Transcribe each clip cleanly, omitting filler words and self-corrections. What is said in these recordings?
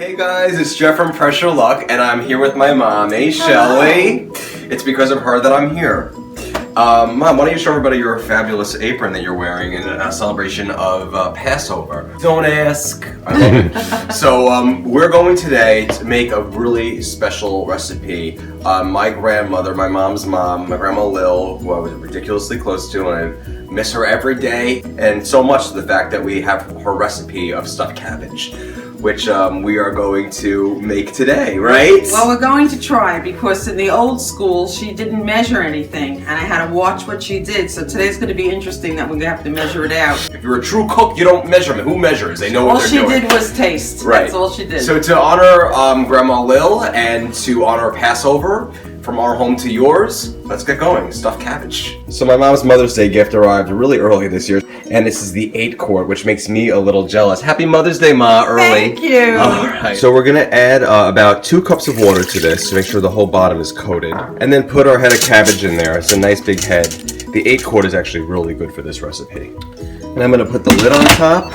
Hey guys, it's Jeff from Pressure Luck, and I'm here with my mom. Hey, Shelly. It's because of her that I'm here. Mom, why don't you show everybody your fabulous apron that you're wearing in a celebration of Passover? Don't ask. I love it. So we're going today to make a really special recipe. My grandmother, my mom's mom, my Grandma Lil, who I was ridiculously close to, and I miss her every day, and so much to the fact that we have her recipe of stuffed cabbage, which we are going to make today, right? Well, we're going to try, because in the old school, she didn't measure anything, and I had to watch what she did. So today's going to be interesting that we're going to have to measure it out. If you're a true cook, you don't measure them. Who measures? They know what they're doing. All she did was taste. Right. That's all she did. So to honor Grandma Lil and to honor Passover, from our home to yours, let's get going. Stuffed cabbage. So my mom's Mother's Day gift arrived really early this year, and this is the 8-quart, which makes me a little jealous. Happy Mother's Day, Ma, early. Thank you. All right. So we're gonna add about 2 cups of water to this to make sure the whole bottom is coated, and then put our head of cabbage in there. It's a nice big head. The 8-quart is actually really good for this recipe. And I'm gonna put the lid on top,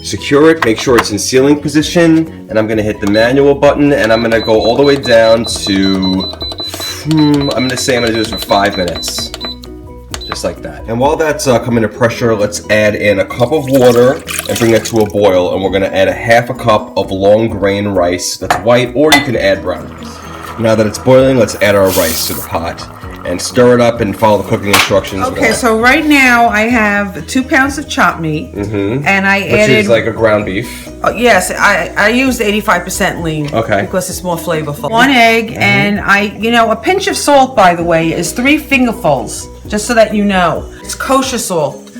secure it, make sure it's in sealing position, and I'm gonna hit the manual button, and I'm gonna go all the way down to, I'm gonna do this for 5 minutes. Just like that. And while that's coming to pressure, let's add in a cup of water and bring it to a boil, and we're gonna add a half a cup of long grain rice that's white, or you can add brown rice. Now that it's boiling, let's add our rice to the pot and stir it up and follow the cooking instructions. Okay, so right now I have 2 pounds of chopped meat, and I added... Which is like a ground beef. Yes, I used 85% lean. Okay. Because it's more flavorful. 1 egg, and a pinch of salt, by the way, is 3 fingerfuls, just so that you know. It's kosher salt,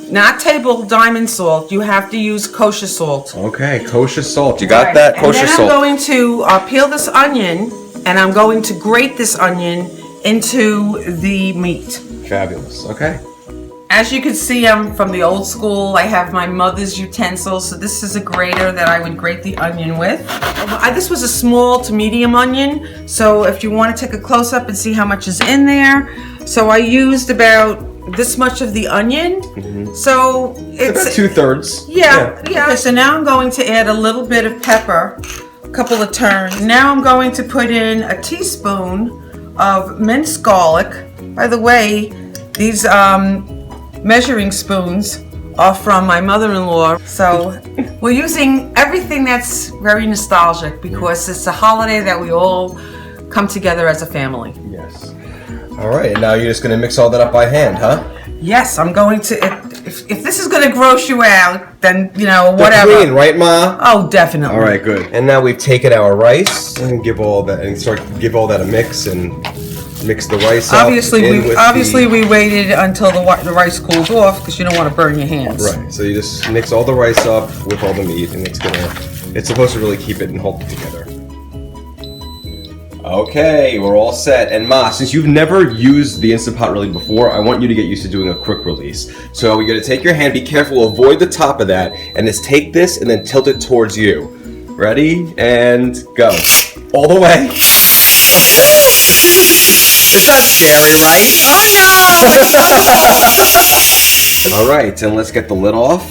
not table diamond salt. You have to use kosher salt. Okay, kosher salt. You got that? And Kosher then salt. I'm going to peel this onion, and I'm going to grate this onion into the meat. Fabulous. Okay. As you can see, I'm from the old school. I have my mother's utensils, so this is a grater that I would grate the onion with. This was a small to medium onion, so if you want to take a close-up and see how much is in there. So I used about this much of the onion. So it's about 2/3. Yeah. Okay, so now I'm going to add a little bit of pepper, a couple of turns. Now I'm going to put in a teaspoon of minced garlic. By the way, these measuring spoons are from my mother-in-law. So we're using everything that's very nostalgic, because it's a holiday that we all come together as a family. Yes. All right, and now you're just going to mix all that up by hand, huh? Yes, I'm going to. If this is going to gross you out, then, whatever. Clean, right, Ma? Oh, definitely. All right, good. And now we've taken our rice and give all that a mix and mix the rice up. Obviously, we waited until the rice cools off, because you don't want to burn your hands. Right. So you just mix all the rice up with all the meat, and it's supposed to really keep it and hold it together. Okay, we're all set. And Ma, since you've never used the Instant Pot really before, I want you to get used to doing a quick release. So you're gonna take your hand, be careful, avoid the top of that, and just take this and then tilt it towards you. Ready? And go. All the way. It's not scary, right? Oh no! All right, and let's get the lid off.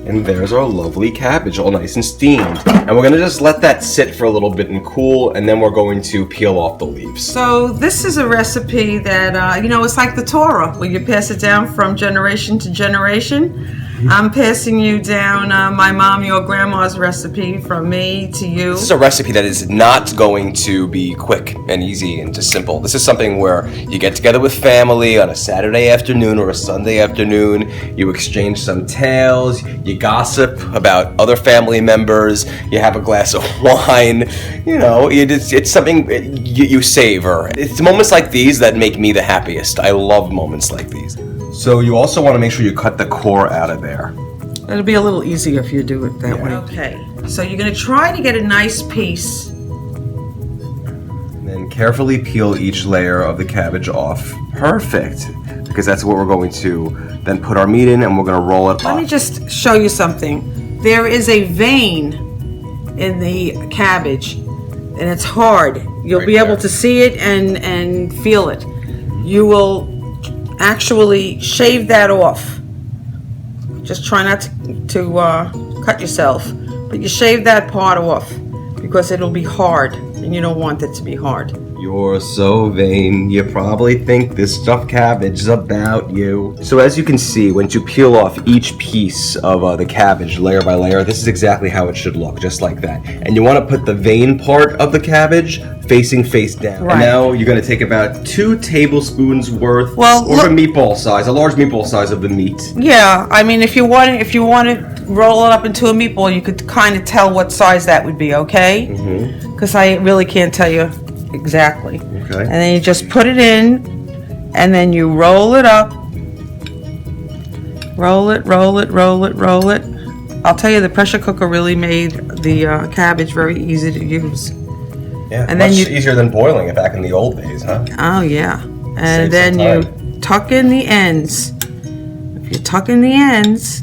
And there's our lovely cabbage, all nice and steamed. And we're gonna just let that sit for a little bit and cool, and then we're going to peel off the leaves. So this is a recipe that, it's like the Torah, where you pass it down from generation to generation. I'm passing you down my mom, your grandma's recipe from me to you. This is a recipe that is not going to be quick and easy and just simple. This is something where you get together with family on a Saturday afternoon or a Sunday afternoon, you exchange some tales, you gossip about other family members, you have a glass of wine, it's something you savor. It's moments like these that make me the happiest. I love moments like these. So you also want to make sure you cut the core out of there. It'll be a little easier if you do it that way. Okay, so you're going to try to get a nice piece. And then carefully peel each layer of the cabbage off. Perfect. Because that's what we're going to then put our meat in, and we're going to roll it up. Let me just show you something. There is a vein in the cabbage, and it's hard. You'll be able to see it and feel it. You will actually shave that off. Just try not to cut yourself. But you shave that part off because it'll be hard and you don't want it to be hard. You're so vain. You probably think this stuffed cabbage is about you. So as you can see, once you peel off each piece of the cabbage layer by layer, this is exactly how it should look, just like that. And you want to put the vein part of the cabbage facing face down. Right. And now you're going to take about 2 tablespoons worth, a look, meatball size, a large meatball size of the meat. Yeah, I mean, if you want to roll it up into a meatball, you could kind of tell what size that would be, okay? Because I really can't tell you exactly. Okay. And then you just put it in, and then you roll it up. Roll it, roll it, roll it, roll it. I'll tell you, the pressure cooker really made the cabbage very easy to use. Yeah, and much then easier than boiling it back in the old days, huh? Oh, yeah. And Saves then some you tuck in the ends. If you tuck in the ends,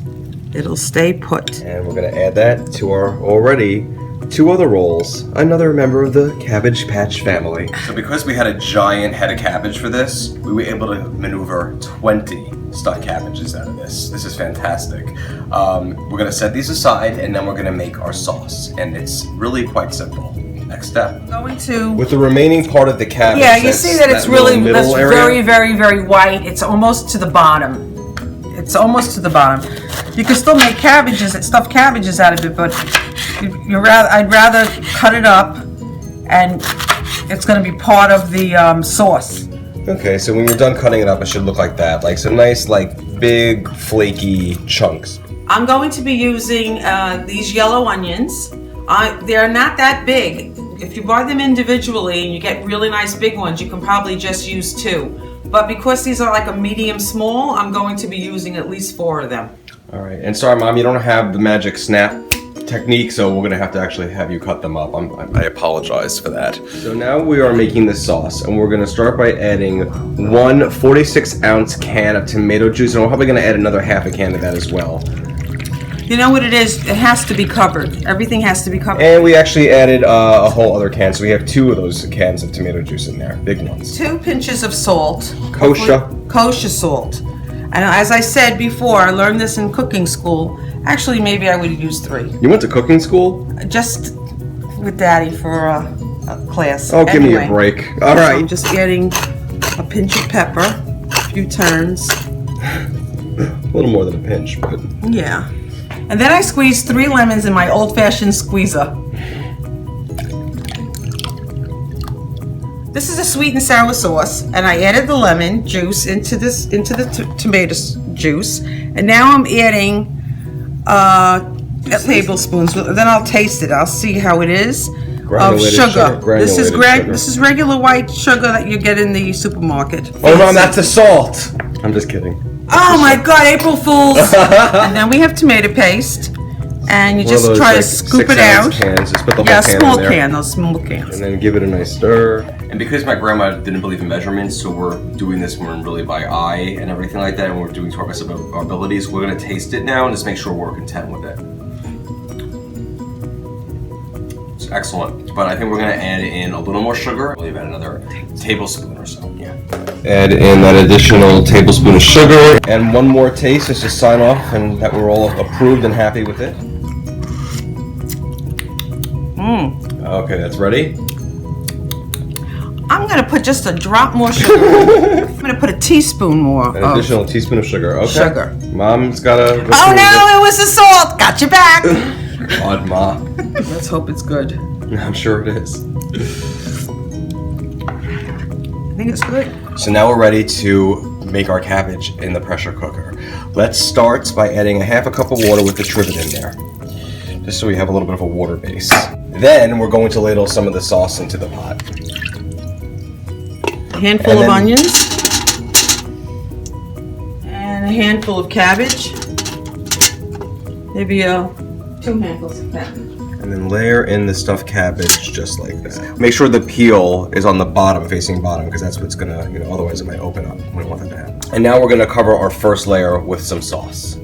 it'll stay put. And we're going to add that to our already 2 other rolls, another member of the Cabbage Patch family. So because we had a giant head of cabbage for this, we were able to maneuver 20 stuffed cabbages out of this. This is fantastic. We're gonna set these aside and then we're gonna make our sauce. And it's really quite simple. Next step. Going to... With the remaining part of the cabbage, Yeah, you see that it's really, that's middle very, very, very white. It's almost to the bottom. It's almost to the bottom. You can still make cabbages, stuffed cabbages out of it, but I'd rather cut it up, and it's going to be part of the sauce. Okay, so when you're done cutting it up, it should look like that, like some nice, like big, flaky chunks. I'm going to be using these yellow onions. They're not that big. If you buy them individually and you get really nice big ones, you can probably just use 2. But because these are like a medium small, I'm going to be using at least 4 of them. All right, and sorry, Mom, you don't have the magic snap technique, so we're gonna have to actually have you cut them up. I apologize for that. So now we are making the sauce, and we're gonna start by adding 1 46-ounce can of tomato juice, and we're probably gonna add another half a can of that as well. You know what it is? It has to be covered. Everything has to be covered. And we actually added a whole other can, so we have 2 of those cans of tomato juice in there, big ones. 2 pinches of salt. Kosher Salt. And as I said before, I learned this in cooking school. Actually, maybe I would use 3. You went to cooking school? Just with Daddy for a class. Oh, give me a break. All right. So I'm just adding a pinch of pepper, a few turns. A little more than a pinch, but... Yeah. And then I squeezed 3 lemons in my old-fashioned squeezer. This is a sweet and sour sauce, and I added the lemon juice into the tomato juice, and now I'm adding tablespoons. Then I'll taste it. I'll see how it is. Of sugar. This is regular white sugar that you get in the supermarket. Oh, Mom, that's a salt. I'm just kidding. Oh my God, April Fools! And then we have tomato paste, and you just try to scoop it out. Cans. Just put the whole Yeah, can small in there. can, those small cans. And then give it a nice stir. And because my grandma didn't believe in measurements, so we're doing this more really by eye and everything like that, and we're doing to our best of our abilities. We're gonna taste it now and just make sure we're content with it. It's excellent, but I think we're gonna add in a little more sugar. I believe add another tablespoon or so. Yeah. Add in that additional tablespoon of sugar, and 1 more taste just to sign off and that we're all approved and happy with it. Okay, that's ready. I'm gonna put just a drop more sugar. I'm gonna put a teaspoon more. An additional teaspoon of sugar. Okay. Sugar. Mom's gotta. Oh no! It was the salt. Got your back. God, Ma. Let's hope it's good. I'm sure it is. I think it's good. So now we're ready to make our cabbage in the pressure cooker. Let's start by adding a half a cup of water with the trivet in there, just so we have a little bit of a water base. Then we're going to ladle some of the sauce into the pot. A handful of onions and a handful of cabbage. Maybe 2 handfuls of cabbage. And then layer in the stuffed cabbage just like that. Make sure the peel is on the bottom, facing bottom, because that's what's gonna, otherwise it might open up. We don't want that to happen. And now we're gonna cover our first layer with some sauce.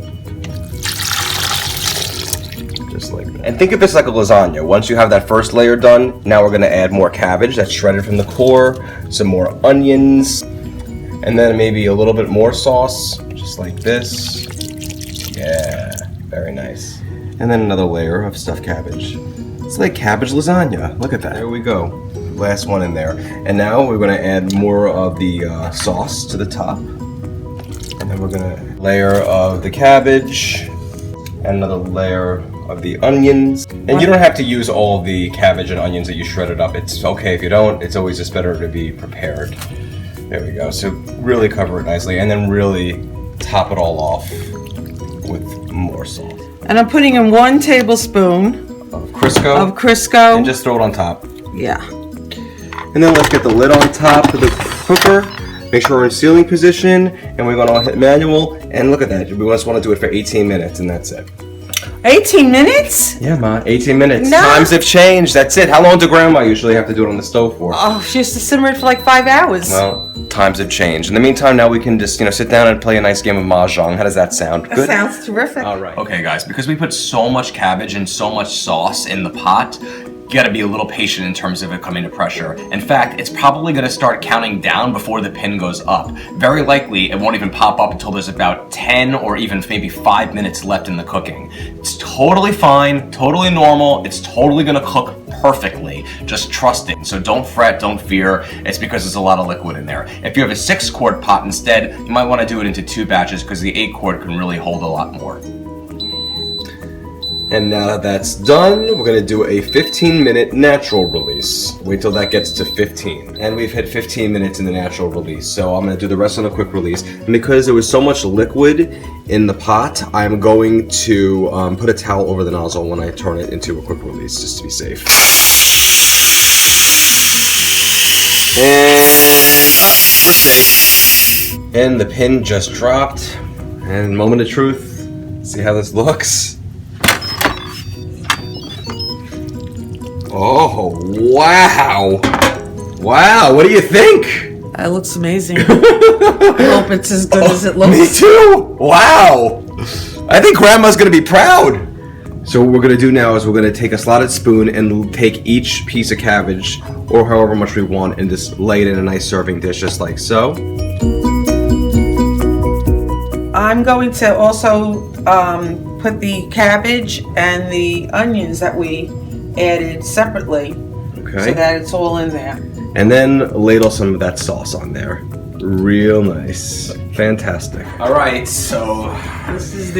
Just like that. And think of this like a lasagna. Once you have that first layer done, now we're gonna add more cabbage that's shredded from the core, some more onions, and then maybe a little bit more sauce, just like this. Yeah, very nice. And then another layer of stuffed cabbage. It's like cabbage lasagna. Look at that. There we go. Last one in there. And now we're going to add more of the sauce to the top. And then we're going to layer of the cabbage. And another layer of the onions. And you don't have to use all the cabbage and onions that you shredded up. It's okay if you don't. It's always just better to be prepared. There we go. So really cover it nicely. And then really top it all off with more salt. And I'm putting in 1 tablespoon Of Crisco. of Crisco. And just throw it on top. Yeah. And then let's get the lid on top of the cooker. Make sure we're in sealing position. And we're going to hit manual. And look at that. We just want to do it for 18 minutes and that's it. 18 minutes? Yeah, Ma. 18 minutes. No. Times have changed. That's it. How long do Grandma usually have to do it on the stove for? Oh, she used to simmer it for like 5 hours. Well, times have changed. In the meantime, now we can just, sit down and play a nice game of Mahjong. How does that sound? Good? That sounds terrific. All right. Okay guys, because we put so much cabbage and so much sauce in the pot, you gotta be a little patient in terms of it coming to pressure. In fact, it's probably gonna start counting down before the pin goes up. Very likely, it won't even pop up until there's about 10 or even maybe 5 minutes left in the cooking. It's totally fine, totally normal, it's totally gonna cook perfectly. Just trust it. So don't fret, don't fear. It's because there's a lot of liquid in there. If you have a 6-quart pot instead, you might wanna do it into 2 batches because the 8-quart can really hold a lot more. And now that that's done, we're going to do a 15-minute natural release. Wait till that gets to 15. And we've hit 15 minutes in the natural release, so I'm going to do the rest on a quick release. And because there was so much liquid in the pot, I'm going to put a towel over the nozzle when I turn it into a quick release, just to be safe. And we're safe. And the pin just dropped. And moment of truth. See how this looks? Oh, wow. Wow, what do you think? That looks amazing. I hope it's as good as it looks. Me too. Wow. I think Grandma's going to be proud. So what we're going to do now is we're going to take a slotted spoon and take each piece of cabbage, or however much we want, and just lay it in a nice serving dish, just like so. I'm going to also put the cabbage and the onions that we added separately, Okay. so that it's all in there. And then ladle some of that sauce on there. Real nice. Fantastic. All right, so This is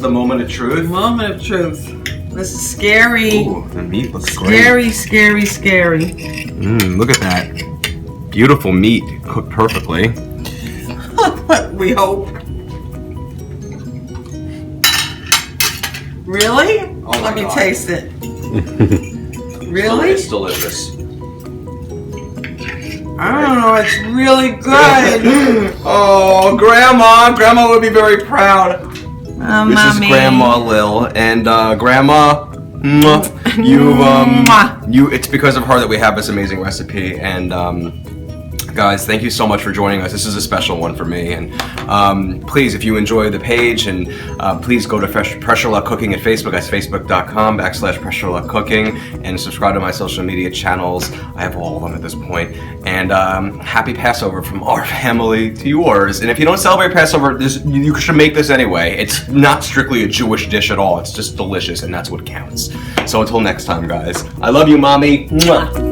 the moment of truth. moment of truth. This is scary. Ooh, the meat looks great. Scary, scary, scary. Look at that. Beautiful meat, cooked perfectly. We hope. Really? Oh my Let me God. taste it. Really? It's delicious. I don't know. It's really good. Oh, Grandma would be very proud. This Mommy. is Grandma Lil, and Grandma, it's because of her that we have this amazing recipe, and guys, thank you so much for joining us. This is a special one for me, and please, if you enjoy the page, and please go to Pressure Luck Cooking at Facebook. That's facebook.com/Pressure Luck Cooking, and subscribe to my social media channels. I have all of them at this point. And happy Passover from our family to yours. And if you don't celebrate Passover, you should make this anyway. It's not strictly a Jewish dish at all. It's just delicious, and that's what counts. So until next time, guys, I love you, Mommy. Mwah.